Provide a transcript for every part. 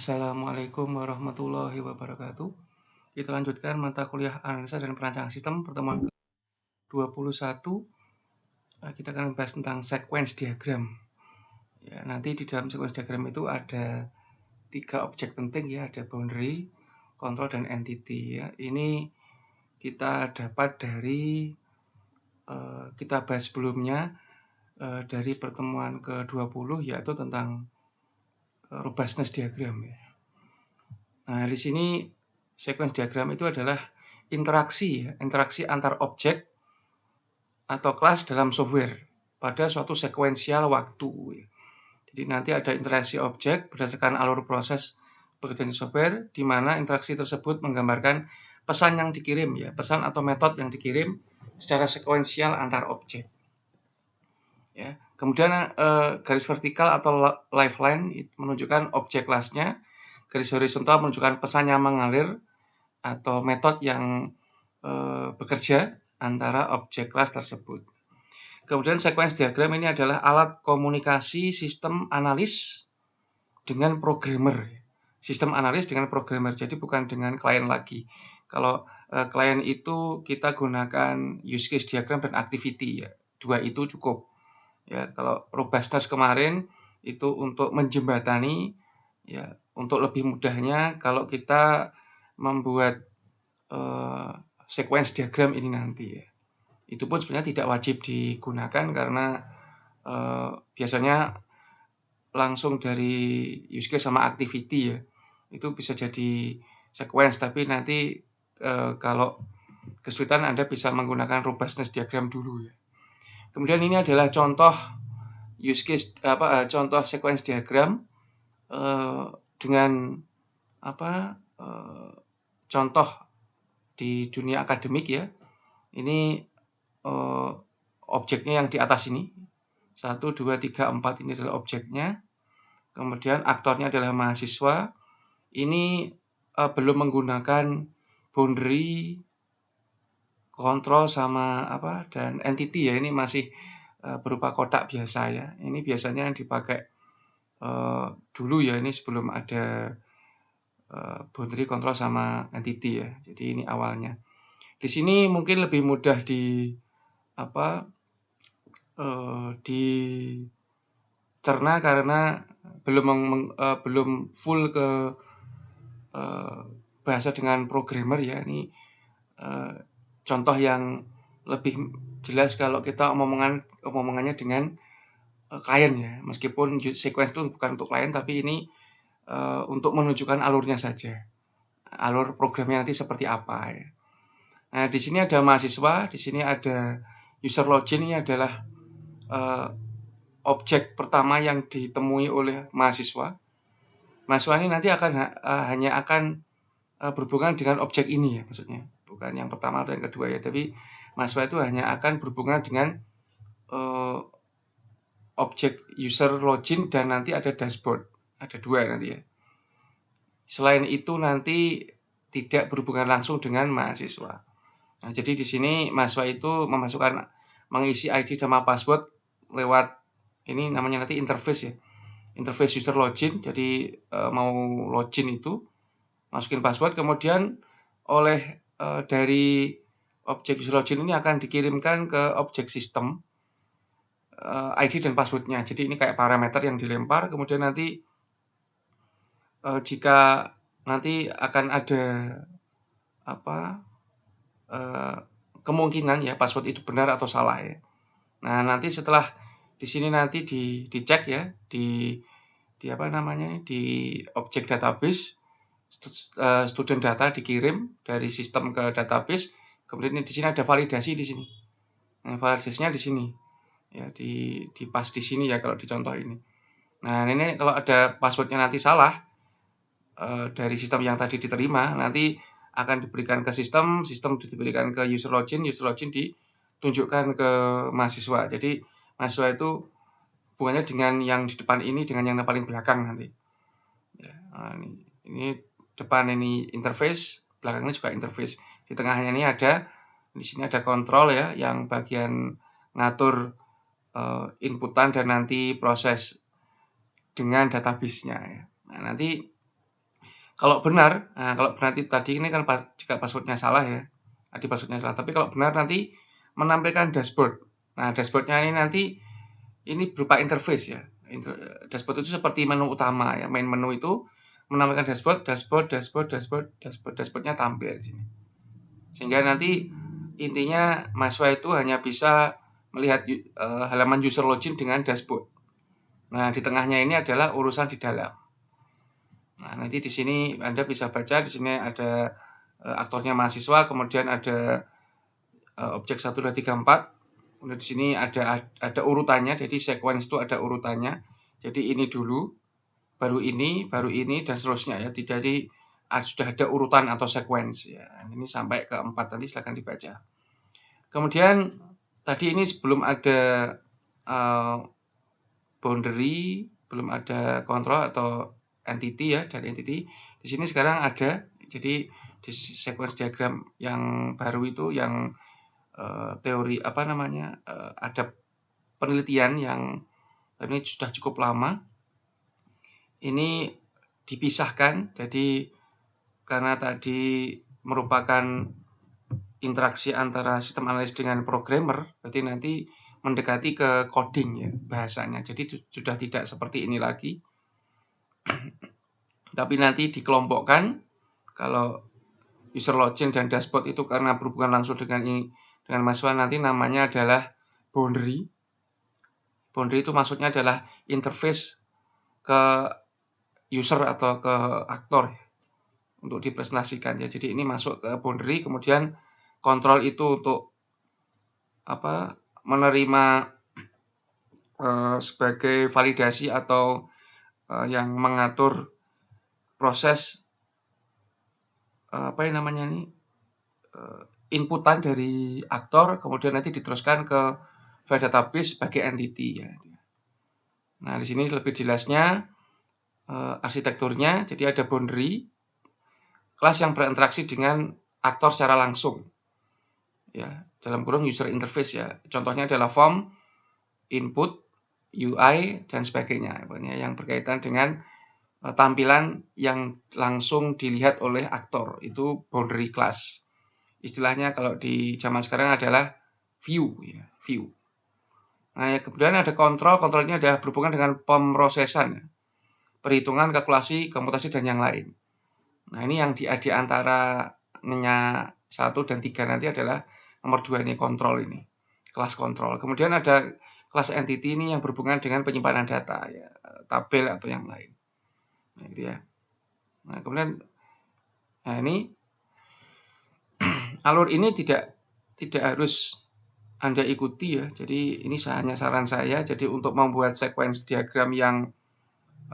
Assalamualaikum warahmatullahi wabarakatuh. Kita lanjutkan mata kuliah analisa dan perancangan sistem pertemuan ke-21. Kita akan membahas tentang sequence diagram. Ya, nanti di dalam sequence diagram itu ada 3 objek penting ya, ada boundary, control, dan entity ya. Ini kita dapat dari kita bahas sebelumnya dari pertemuan ke-20 yaitu tentang robustness diagram ya. Nah, di sini sequence diagram itu adalah interaksi antar objek atau kelas dalam software pada suatu sekuensial waktu. Jadi nanti ada interaksi objek berdasarkan alur proses pekerjaan software, di mana interaksi tersebut menggambarkan pesan yang dikirim ya, pesan atau metode yang dikirim secara sekuensial antar objek. Ya. Kemudian garis vertikal atau lifeline menunjukkan objek kelasnya, garis horizontal menunjukkan pesan yang mengalir atau metode yang bekerja antara objek kelas tersebut. Kemudian sequence diagram ini adalah alat komunikasi sistem analis dengan programmer. Sistem analis dengan programmer, jadi bukan dengan klien lagi. Kalau klien itu kita gunakan use case diagram dan activity ya. Dua itu cukup. Ya, kalau robustness kemarin itu untuk menjembatani ya, untuk lebih mudahnya kalau kita membuat sequence diagram ini nanti ya. Itu pun sebenarnya tidak wajib digunakan karena biasanya langsung dari use case sama activity ya. Itu bisa jadi sequence, tapi nanti kalau kesulitan Anda bisa menggunakan robustness diagram dulu ya. Kemudian ini adalah contoh use case contoh sequence diagram dengan contoh di dunia akademik ya. Ini objeknya yang di atas ini. 1, 2, 3, 4 ini adalah objeknya. Kemudian aktornya adalah mahasiswa. Ini belum menggunakan boundary, control sama dan entity ya. Ini masih berupa kotak biasa ya. Ini biasanya yang dipakai dulu ya, ini sebelum ada boundary, control sama entity ya. Jadi ini awalnya. Di sini mungkin lebih mudah dicerna karena belum full ke bahasa dengan programmer ya. Ini contoh yang lebih jelas kalau kita omongannya dengan klien ya. Meskipun sequence itu bukan untuk klien, tapi ini untuk menunjukkan alurnya saja. Alur programnya nanti seperti apa ya. Nah, di sini ada mahasiswa, di sini ada user login. Ini adalah objek pertama yang ditemui oleh mahasiswa. Mahasiswa ini nanti hanya akan berhubungan dengan objek ini ya, maksudnya. Bukan yang pertama atau yang kedua ya, tapi mahasiswa itu hanya akan berhubungan dengan objek user login dan nanti ada dashboard. Ada 2 nanti ya. Selain itu nanti tidak berhubungan langsung dengan mahasiswa. Nah, jadi di sini mahasiswa itu mengisi ID sama password lewat ini namanya nanti interface ya. Interface user login. Jadi mau login itu masukin password, kemudian oleh dari objek user login ini akan dikirimkan ke objek sistem ID dan passwordnya. Jadi ini kayak parameter yang dilempar, kemudian nanti jika nanti akan ada kemungkinan ya password itu benar atau salah ya. Nah, nanti setelah di sini nanti dicek ya di objek database, student data dikirim dari sistem ke database. Kemudian di sini ada validasi di sini. Nah, validasinya di sini. Ya, di pas di sini ya kalau di contoh ini. Nah, ini kalau ada passwordnya nanti salah dari sistem yang tadi diterima, nanti akan diberikan ke sistem diberikan ke user login ditunjukkan ke mahasiswa. Jadi mahasiswa itu hubungannya dengan yang di depan ini dengan yang paling belakang nanti. Ya, nah ini depan ini interface, belakangnya juga interface. Di tengahnya ini di sini ada kontrol ya, yang bagian ngatur inputan dan nanti proses dengan database-nya ya. Nah, nanti Kalau benar, nah kalau berarti tadi ini kan jika password-nya salah ya, tadi password-nya salah, tapi kalau benar nanti menampilkan dashboard. Nah, dashboard-nya ini nanti ini berupa interface ya. Dashboard itu seperti menu utama ya, main menu itu menampilkan dashboard, dashboard, dashboard, dashboard, dashboard, dashboard-nya tampil di sini. Sehingga nanti intinya mahasiswa itu hanya bisa melihat halaman user login dengan dashboard. Nah, di tengahnya ini adalah urusan di dalam. Nah, nanti di sini Anda bisa baca, di sini ada aktornya mahasiswa, kemudian ada objek 1, 2, 3, 4. Kemudian di sini ada urutannya, jadi sequence itu ada urutannya. Jadi ini dulu, baru ini, dan seterusnya ya. Jadi sudah ada urutan atau sequence ya. Ini sampai ke 4 nanti silakan dibaca. Kemudian tadi ini sebelum ada boundary, belum ada kontrol atau entity ya, dari entity. Di sini sekarang ada, jadi di sequence diagram yang baru itu yang teori apa namanya, ada penelitian yang ini sudah cukup lama. Ini dipisahkan, jadi karena tadi merupakan interaksi antara sistem analis dengan programmer, berarti nanti mendekati ke coding ya bahasanya. Jadi sudah tidak seperti ini lagi. Tapi nanti dikelompokkan, kalau user login dan dashboard itu karena berhubungan langsung dengan mahasiswa, nanti namanya adalah boundary. Boundary itu maksudnya adalah interface ke user atau ke aktor untuk dipresentasikan ya. Jadi ini masuk ke boundary, kemudian kontrol itu untuk menerima sebagai validasi atau yang mengatur proses inputan dari aktor, kemudian nanti diteruskan ke file database sebagai entity ya. Nah, di sini lebih jelasnya arsitekturnya. Jadi ada boundary, kelas yang berinteraksi dengan aktor secara langsung. Ya, dalam kurung user interface ya. Contohnya adalah form, input, UI dan sebagainya. Yang berkaitan dengan tampilan yang langsung dilihat oleh aktor, itu boundary class. Istilahnya kalau di zaman sekarang adalah view ya, view. Nah, ya, kemudian ada kontrol. Kontrol ini ada berhubungan dengan pemrosesan, perhitungan, kalkulasi, komputasi dan yang lain. Nah, ini yang di antaranya 1 dan 3 nanti adalah nomor 2 ini kontrol ini. Kelas kontrol. Kemudian ada kelas entity ini yang berhubungan dengan penyimpanan data ya, tabel atau yang lain. Nah, gitu ya. Nah, kemudian ini alur ini tidak harus Anda ikuti ya. Jadi ini hanya saran saya. Jadi untuk membuat sequence diagram yang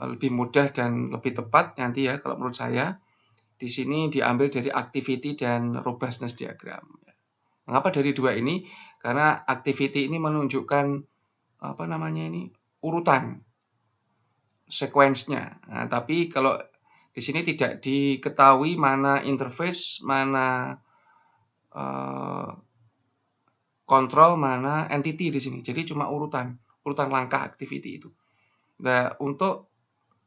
lebih mudah dan lebih tepat nanti ya, kalau menurut saya di sini diambil dari activity dan robustness diagram. Mengapa dari dua ini? Karena activity ini menunjukkan urutan sequence-nya. Nah, tapi kalau di sini tidak diketahui mana interface, mana kontrol, mana entity di sini. Jadi cuma urutan langkah activity itu. Nah, untuk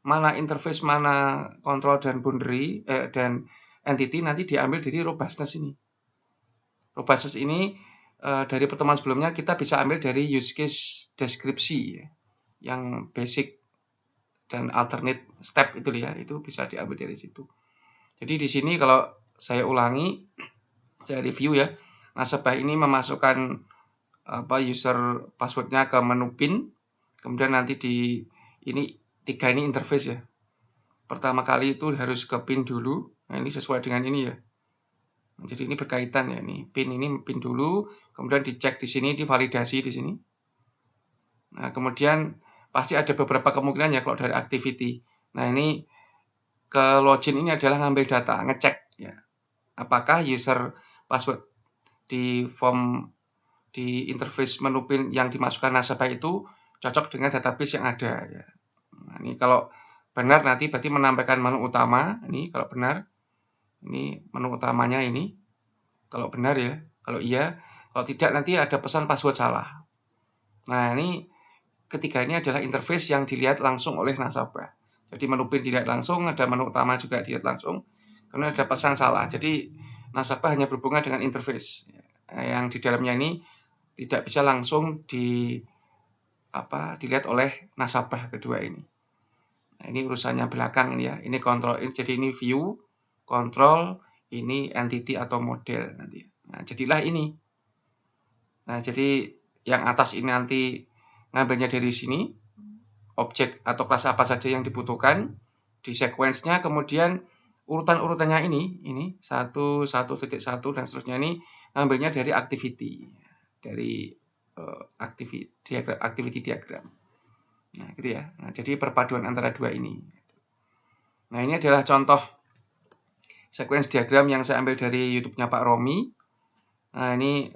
mana interface, mana kontrol dan boundary dan entity nanti diambil dari robustness ini. Robustness ini dari pertemuan sebelumnya kita bisa ambil dari use case deskripsi ya, yang basic dan alternate step itu ya, itu bisa diambil dari situ. Jadi di sini kalau saya ulangi, saya review ya. Nasabah ini memasukkan user passwordnya ke menu PIN, kemudian nanti di ini 3 ini interface ya. Pertama kali itu harus ke PIN dulu. Nah, ini sesuai dengan ini ya. Jadi ini berkaitan ya, ini PIN dulu, kemudian dicek di sini, divalidasi di sini. Nah, kemudian pasti ada beberapa kemungkinan ya kalau dari activity. Nah, ini ke login ini adalah ngambil data, ngecek ya. Apakah user password di form di interface menu PIN yang dimasukkan nasabah itu cocok dengan database yang ada ya. Nah, ini kalau benar nanti berarti menampilkan menu utama, ini kalau benar. Ini menu utamanya ini. Kalau benar ya, kalau iya, kalau tidak nanti ada pesan password salah. Nah, ini ketiga ini adalah interface yang dilihat langsung oleh nasabah. Jadi menu PIN dilihat langsung, ada menu utama juga dilihat langsung. Karena ada pesan salah. Jadi nasabah hanya berhubungan dengan interface yang di dalamnya ini tidak bisa langsung dilihat oleh nasabah kedua ini. Nah, ini urusannya belakang ini ya. Ini kontrol, jadi ini view, kontrol, ini entity atau model nanti. Nah, jadilah ini. Nah, jadi yang atas ini nanti ngambilnya dari sini, objek atau kelas apa saja yang dibutuhkan di sequence-nya, kemudian urutan-urutannya ini 1, 1.1 dan seterusnya ini ngambilnya dari activity, dari activity diagram. Nah, gitu ya. Nah, jadi perpaduan antara dua ini. Nah, ini adalah contoh sequence diagram yang saya ambil dari YouTube-nya Pak Romi. Nah, ini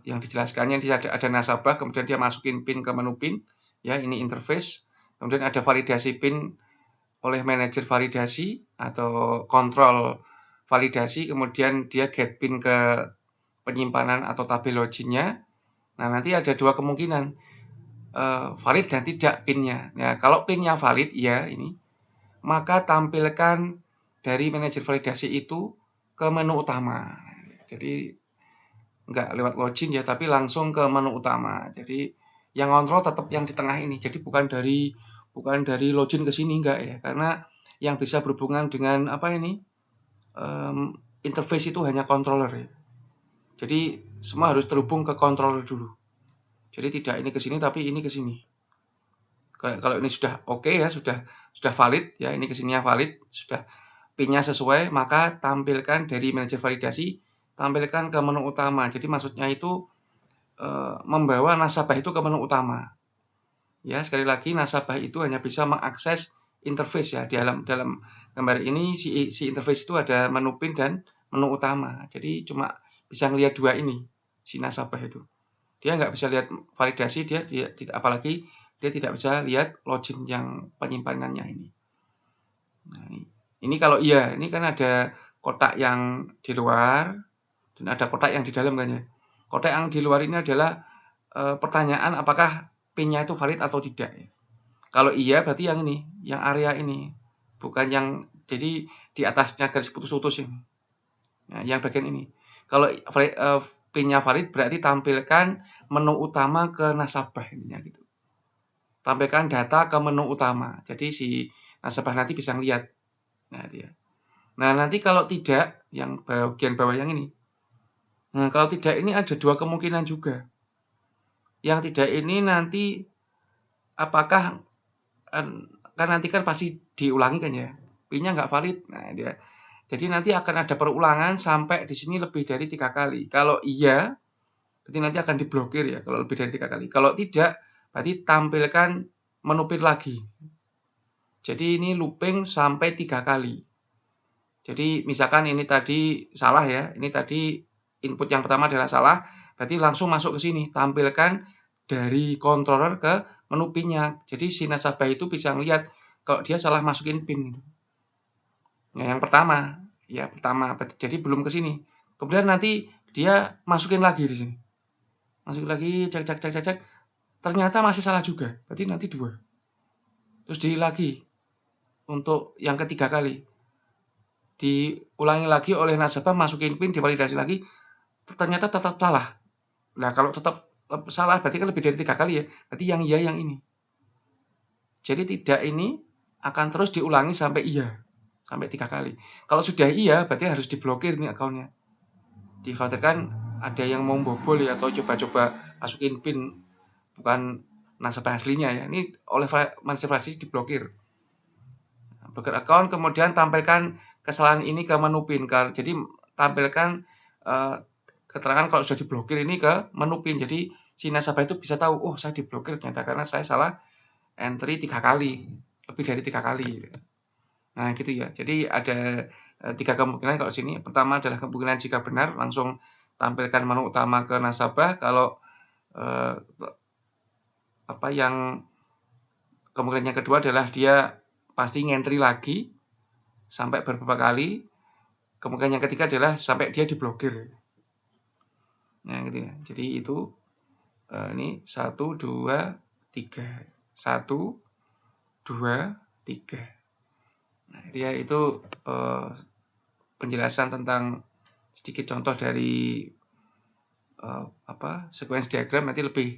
yang dijelaskannya ada nasabah, kemudian dia masukin PIN ke menu PIN, ya ini interface. Kemudian ada validasi PIN oleh manajer validasi atau kontrol validasi, kemudian dia get PIN ke penyimpanan atau tabel login-nya. Nah, nanti ada dua kemungkinan, valid dan tidak PIN-nya. Ya, kalau PIN-nya valid, ya ini, maka tampilkan dari manajer validasi itu ke menu utama. Jadi nggak lewat login ya, tapi langsung ke menu utama. Jadi yang kontrol tetap yang di tengah ini. Jadi bukan dari login ke sini enggak ya, karena yang bisa berhubungan dengan apa ini interface itu hanya controller ya. Jadi semua harus terhubung ke controller dulu. Jadi tidak ini ke sini tapi ini ke sini. Kalau ini sudah oke ya, sudah valid ya, ini kesininya valid, sudah PIN-nya sesuai, maka tampilkan dari manajer validasi, tampilkan ke menu utama. Jadi maksudnya itu membawa nasabah itu ke menu utama. Ya, sekali lagi nasabah itu hanya bisa mengakses interface ya. Dalam gambar ini si interface itu ada menu PIN dan menu utama. Jadi cuma bisa ngelihat dua ini si nasabah itu. Dia nggak bisa lihat validasi, dia tidak, apalagi dia tidak bisa lihat login yang penyimpanannya ini. Nah, ini kalau iya, ini kan ada kotak yang di luar dan ada kotak yang di dalam kan ya. Kotak yang di luar ini adalah pertanyaan apakah PIN-nya itu valid atau tidak ya. Kalau iya berarti yang ini, yang area ini, bukan yang jadi di atasnya garis putus-putus ini. Nah, yang bagian ini. Kalau PIN-nya valid berarti tampilkan menu utama ke nasabah ininya gitu. Tampilkan data ke menu utama. Jadi si nasabah nanti bisa ngelihat. Nah, dia. Nah, nanti kalau tidak, yang bagian bawah yang ini. Nah, kalau tidak ini ada dua kemungkinan juga. Yang tidak ini nanti apakah kan nanti kan pasti diulangi kan ya. PIN-nya nggak valid. Nah, dia. Jadi nanti akan ada perulangan sampai di sini lebih dari 3 kali. Kalau iya, berarti nanti akan diblokir ya kalau lebih dari 3 kali. Kalau tidak, berarti tampilkan menu PIN lagi. Jadi ini looping sampai 3 kali. Jadi misalkan ini tadi salah ya, ini tadi input yang pertama adalah salah, berarti langsung masuk ke sini, tampilkan dari controller ke menu PIN-nya. Jadi si nasabah itu bisa melihat kalau dia salah masukin PIN gitu. Nah, yang pertama, ya pertama, jadi belum ke sini. Kemudian nanti dia masukin lagi di sini. Masukin lagi, cek. Ternyata masih salah juga, berarti nanti 2. Terus di lagi untuk yang ketiga kali. Diulangi lagi oleh nasabah, masukin PIN, divalidasi lagi, ternyata tetap salah. Nah, kalau tetap salah berarti kan lebih dari 3 kali ya, berarti yang iya yang ini. Jadi tidak ini akan terus diulangi sampai iya, sampai 3 kali. Kalau sudah iya berarti harus diblokir nih akunnya. Dikhawatirkan ada yang mau bobol ya, atau coba-coba masukin PIN bukan nasabah aslinya ya. Ini oleh manajer validasi diblokir. Blokir account, kemudian tampilkan kesalahan ini ke menu PIN. Jadi tampilkan keterangan kalau sudah diblokir ini ke menu PIN. Jadi si nasabah itu bisa tahu, oh saya diblokir ternyata karena saya salah entry 3 kali, lebih dari 3 kali. Nah gitu ya. Jadi ada 3 kemungkinan kalau sini. Pertama adalah kemungkinan jika benar langsung tampilkan menu utama ke nasabah. Kalau yang kemungkinan yang kedua adalah dia pasti ngentry lagi sampai beberapa kali. Kemungkinan yang ketiga adalah sampai dia diblokir. Nah gitu ya. Jadi itu ini 1, 2, 3. 1, 2, 3. Nah, itu penjelasan tentang sedikit contoh dari sequence diagram. Nanti lebih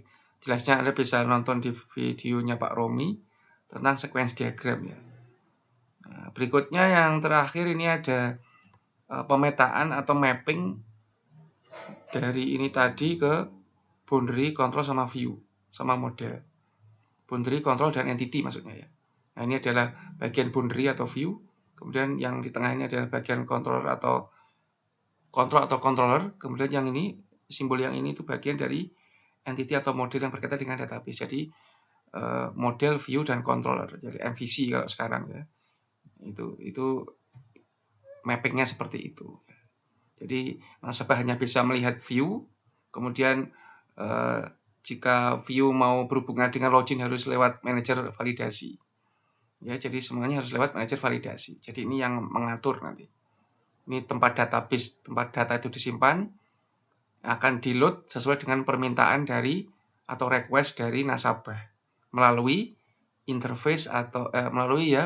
jelasnya Anda bisa nonton di videonya Pak Romi tentang sequence diagram ya. Nah, berikutnya yang terakhir ini ada pemetaan atau mapping dari ini tadi ke boundary, control sama view sama model. Boundary, control dan entity maksudnya ya. Nah, ini adalah bagian boundary atau view. Kemudian yang di tengah ini adalah bagian controller atau controller. Kemudian yang ini, simbol yang ini itu bagian dari entity atau model yang berkaitan dengan database. Jadi model, view, dan controller. Jadi MVC kalau sekarang ya. Itu mappingnya seperti itu. Jadi nasabah hanya bisa melihat view, kemudian jika view mau berhubungan dengan login harus lewat manajer validasi. Ya, jadi semuanya harus lewat manajer validasi. Jadi ini yang mengatur nanti. Ini tempat database, tempat data itu disimpan, akan di-load sesuai dengan permintaan dari atau request dari nasabah melalui interface atau melalui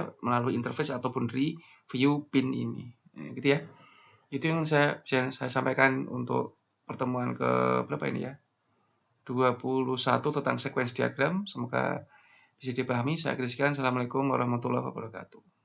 interface atau boundary view pin ini. Nah, gitu ya. Itu yang saya sampaikan untuk pertemuan ke berapa ini ya? 21 tentang sequence diagram. Semoga bisa dipahami. Saya Kris. Assalamualaikum warahmatullahi wabarakatuh.